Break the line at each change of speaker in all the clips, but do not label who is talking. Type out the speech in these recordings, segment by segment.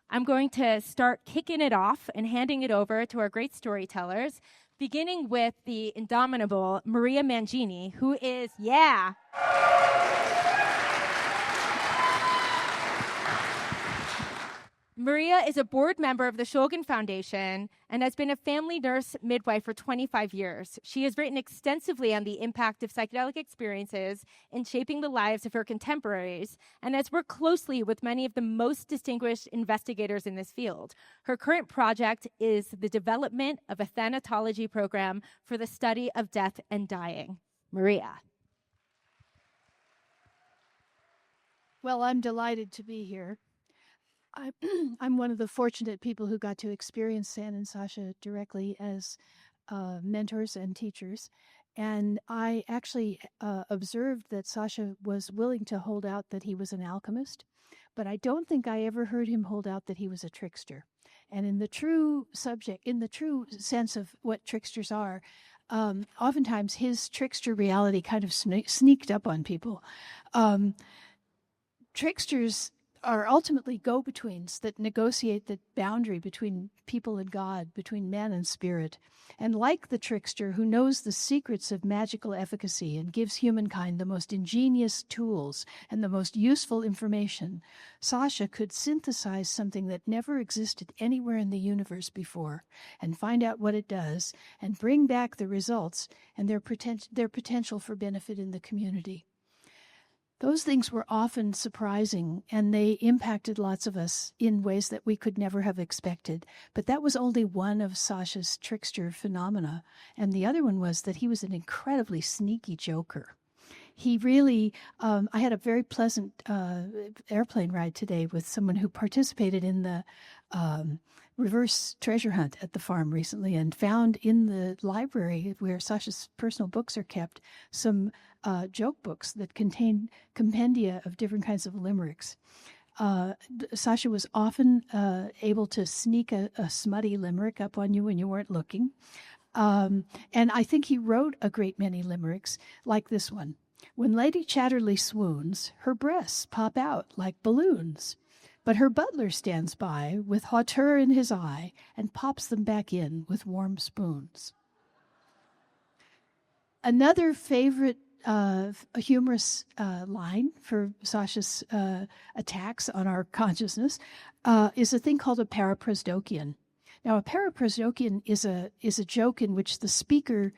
I'm going to start kicking it off and handing it over to our great storytellers, beginning with the indomitable Maria Mangini, who is, Maria is a board member of the Shulgin Foundation and has been a family nurse midwife for 25 years. She has written extensively on the impact of psychedelic experiences in shaping the lives of her contemporaries and has worked closely with many of the most distinguished investigators in this field. Her current project is the development of a thanatology program for the study of death and dying. Maria.
Well, I'm delighted to be here. I'm one of the fortunate people who got to experience Ann and Sasha directly as mentors and teachers. And I actually observed that Sasha was willing to hold out that he was an alchemist, but I don't think I ever heard him hold out that he was a trickster. And in the true sense of what tricksters are, oftentimes his trickster reality kind of sneaked up on people. Tricksters are ultimately go-betweens that negotiate the boundary between people and God, between man and spirit. And like the trickster who knows the secrets of magical efficacy and gives humankind the most ingenious tools and the most useful information, Sasha could synthesize something that never existed anywhere in the universe before and find out what it does and bring back the results and their potential for benefit in the community. Those things were often surprising, and they impacted lots of us in ways that we could never have expected. But that was only one of Sasha's trickster phenomena. And the other one was that he was an incredibly sneaky joker. He really, I had a very pleasant airplane ride today with someone who participated in the reverse treasure hunt at the farm recently and found in the library where Sasha's personal books are kept some joke books that contain compendia of different kinds of limericks. Sasha was often able to sneak a smutty limerick up on you when you weren't looking. And I think he wrote a great many limericks like this one. When Lady Chatterley swoons, her breasts pop out like balloons. But her butler stands by with hauteur in his eye and pops them back in with warm spoons. Another favorite humorous line for Sasha's attacks on our consciousness is a thing called a paraprosdokian. Now, a paraprosdokian is a joke in which the speaker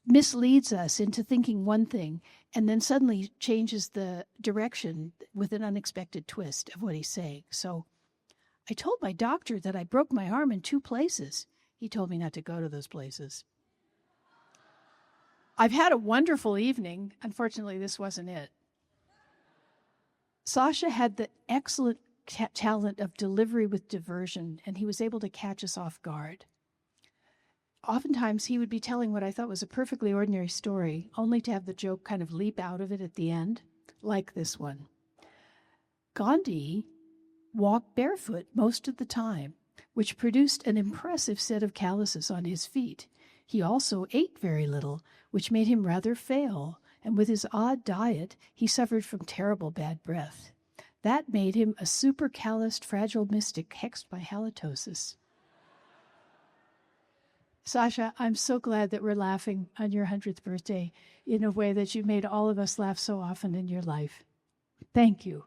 misleads us into thinking one thing and then suddenly changes the direction with an unexpected twist of what he's saying. So, I told my doctor that I broke my arm in 2 places. He told me not to go to those places. I've had a wonderful evening. Unfortunately, this wasn't it. Sasha had the excellent talent of delivery with diversion, and he was able to catch us off guard. Oftentimes, he would be telling what I thought was a perfectly ordinary story, only to have the joke kind of leap out of it at the end, like this one. Gandhi walked barefoot most of the time, which produced an impressive set of calluses on his feet. He also ate very little, which made him rather fail, and with his odd diet, he suffered from terrible bad breath. That made him a super-calloused, fragile mystic hexed by halitosis. Sasha, I'm so glad that we're laughing on your 100th birthday in a way that you made all of us laugh so often in your life. Thank you.